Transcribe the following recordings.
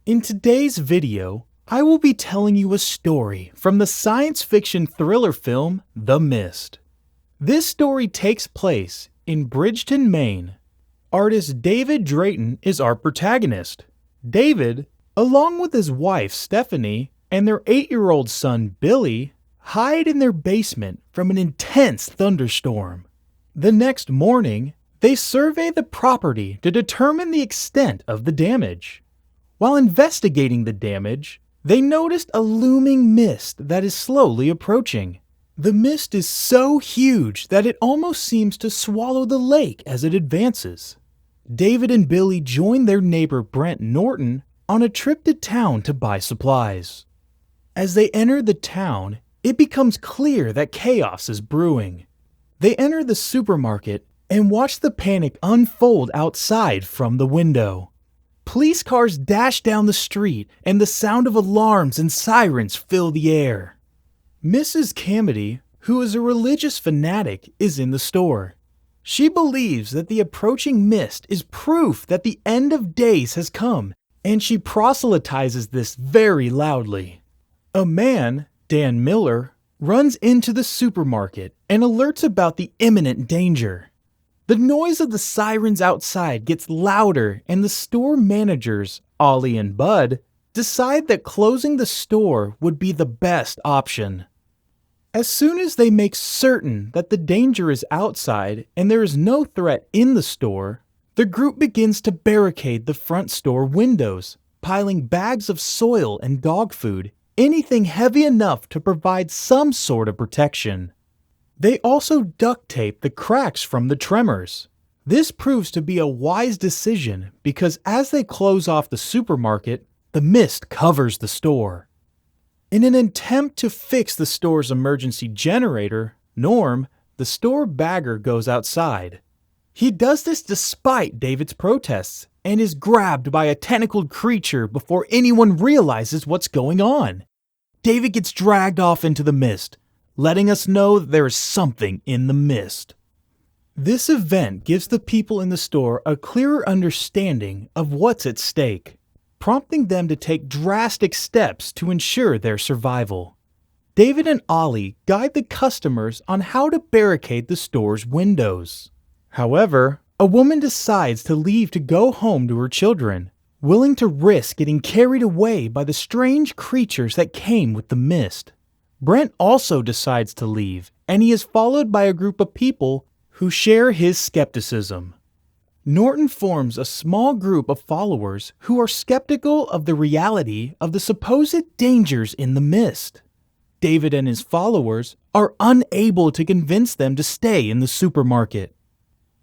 In today's video, I will be telling you a story from the science fiction thriller film The Mist. This story takes place in Bridgton, Maine. Artist David Drayton is our protagonist. David, along with his wife Stephanie and their 8-year-old son Billy, hide in their basement from an intense thunderstorm. The next morning, they survey the property to determine the extent of the damage. While investigating the damage, they noticed a looming mist that is slowly approaching. The mist is so huge that it almost seems to swallow the lake as it advances. David and Billy join their neighbor Brent Norton on a trip to town to buy supplies. As they enter the town, it becomes clear that chaos is brewing. They enter the supermarket and watch the panic unfold outside from the window. Police cars dash down the street, and the sound of alarms and sirens fill the air. Mrs. Carmody, who is a religious fanatic, is in the store. She believes that the approaching mist is proof that the end of days has come, and she proselytizes this very loudly. A man, Dan Miller, runs into the supermarket and alerts about the imminent danger. The noise of the sirens outside gets louder, and the store managers, Ollie and Bud, decide that closing the store would be the best option. As soon as they make certain that the danger is outside and there is no threat in the store, the group begins to barricade the front store windows, piling bags of soil and dog food, anything heavy enough to provide some sort of protection. They also duct tape the cracks from the tremors. This proves to be a wise decision because as they close off the supermarket, the mist covers the store. In an attempt to fix the store's emergency generator, Norm, the store bagger, goes outside. He does this despite David's protests and is grabbed by a tentacled creature before anyone realizes what's going on. David gets dragged off into the mist, letting us know that there is something in the mist. This event gives the people in the store a clearer understanding of what's at stake, prompting them to take drastic steps to ensure their survival. David and Ollie guide the customers on how to barricade the store's windows. However, a woman decides to leave to go home to her children, willing to risk getting carried away by the strange creatures that came with the mist. Brent also decides to leave, and he is followed by a group of people who share his skepticism. Norton forms a small group of followers who are skeptical of the reality of the supposed dangers in the mist. David and his followers are unable to convince them to stay in the supermarket.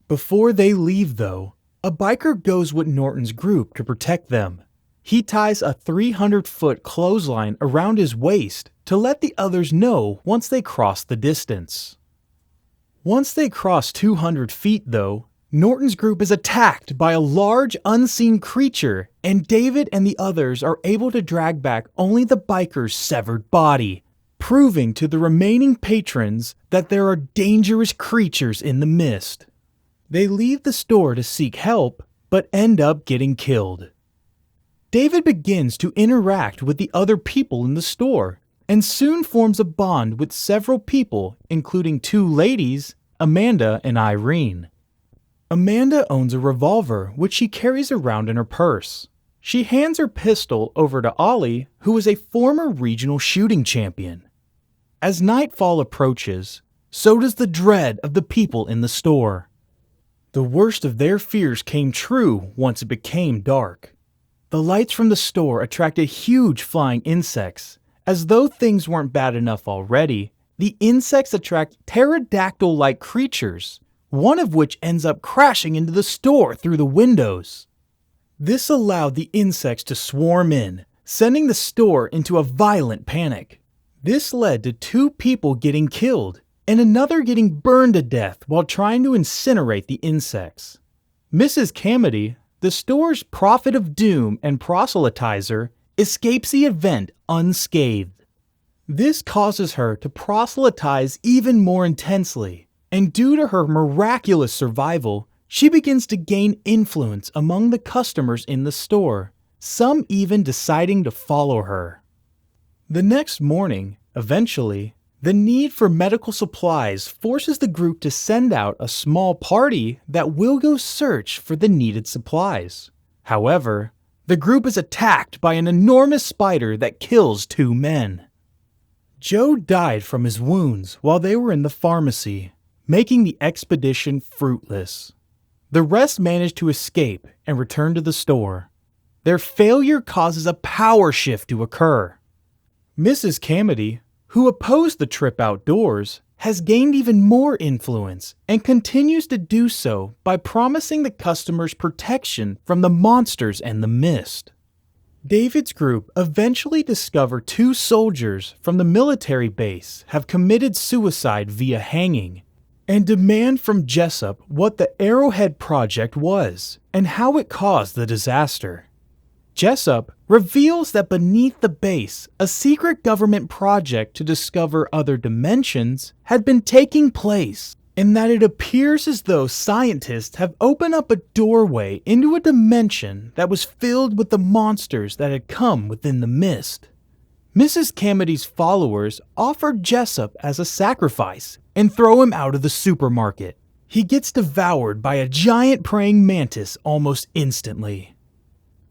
Before they leave, though, a biker goes with Norton's group to protect them. He ties a 300-foot clothesline around his waist to let the others know once they cross the distance. Once they cross 200 feet, though, Norton's group is attacked by a large unseen creature, and David and the others are able to drag back only the biker's severed body, proving to the remaining patrons that there are dangerous creatures in the mist. They leave the store to seek help, but end up getting killed. David begins to interact with the other people in the store, and soon forms a bond with several people, including 2 ladies, Amanda and Irene. Amanda owns a revolver, which she carries around in her purse. She hands her pistol over to Ollie, who is a former regional shooting champion. As nightfall approaches, so does the dread of the people in the store. The worst of their fears came true once it became dark. The lights from the store attracted huge flying insects. As though things weren't bad enough already, the insects attract pterodactyl-like creatures, one of which ends up crashing into the store through the windows. This allowed the insects to swarm in, sending the store into a violent panic. This led to 2 people getting killed, and another getting burned to death while trying to incinerate the insects. Mrs. Carmody, the store's prophet of doom and proselytizer, escapes the event unscathed. This causes her to proselytize even more intensely, and due to her miraculous survival, she begins to gain influence among the customers in the store, some even deciding to follow her. The next morning, eventually, the need for medical supplies forces the group to send out a small party that will go search for the needed supplies. However, the group is attacked by an enormous spider that kills 2 men. Joe died from his wounds while they were in the pharmacy, making the expedition fruitless. The rest managed to escape and return to the store. Their failure causes a power shift to occur. Mrs. Carmody, who opposed the trip outdoors, has gained even more influence and continues to do so by promising the customers protection from the monsters and the mist. David's group eventually discover 2 soldiers from the military base have committed suicide via hanging, and demand from Jessup what the Arrowhead Project was and how it caused the disaster. Jessup reveals that beneath the base, a secret government project to discover other dimensions had been taking place, and that it appears as though scientists have opened up a doorway into a dimension that was filled with the monsters that had come within the mist. Mrs. Carmody's followers offer Jessup as a sacrifice and throw him out of the supermarket. He gets devoured by a giant praying mantis almost instantly.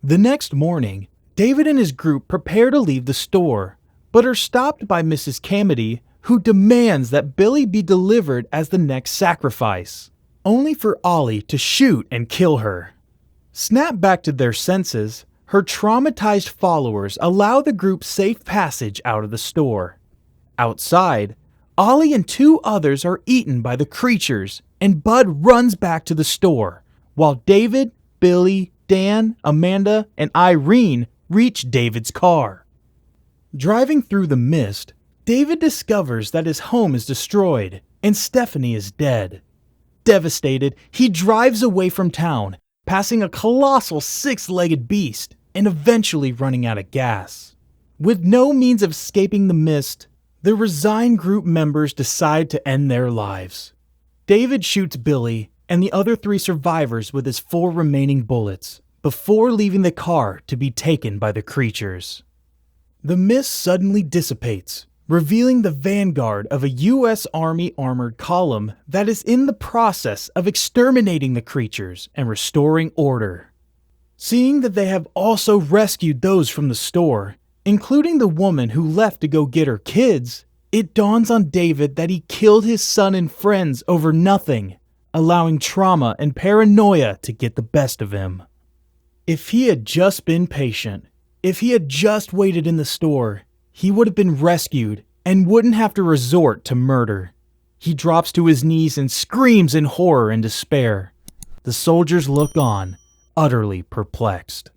The next morning, David and his group prepare to leave the store, but are stopped by Mrs. Carmody, who demands that Billy be delivered as the next sacrifice, only for Ollie to shoot and kill her. Snapped back to their senses, her traumatized followers allow the group safe passage out of the store. Outside, Ollie and 2 others are eaten by the creatures, and Bud runs back to the store, while David, Billy, Dan, Amanda, and Irene reach David's car. Driving through the mist, David discovers that his home is destroyed and Stephanie is dead. Devastated, he drives away from town, passing a colossal 6-legged beast and eventually running out of gas. With no means of escaping the mist, the resigned group members decide to end their lives. David shoots Billy and the other 3 survivors with his 4 remaining bullets before leaving the car to be taken by the creatures. The mist suddenly dissipates, revealing the vanguard of a U.S. Army armored column that is in the process of exterminating the creatures and restoring order. Seeing that they have also rescued those from the store, including the woman who left to go get her kids, it dawns on David that he killed his son and friends over nothing, allowing trauma and paranoia to get the best of him. If he had just been patient, if he had just waited in the store, he would have been rescued and wouldn't have to resort to murder. He drops to his knees and screams in horror and despair. The soldiers look on, utterly perplexed.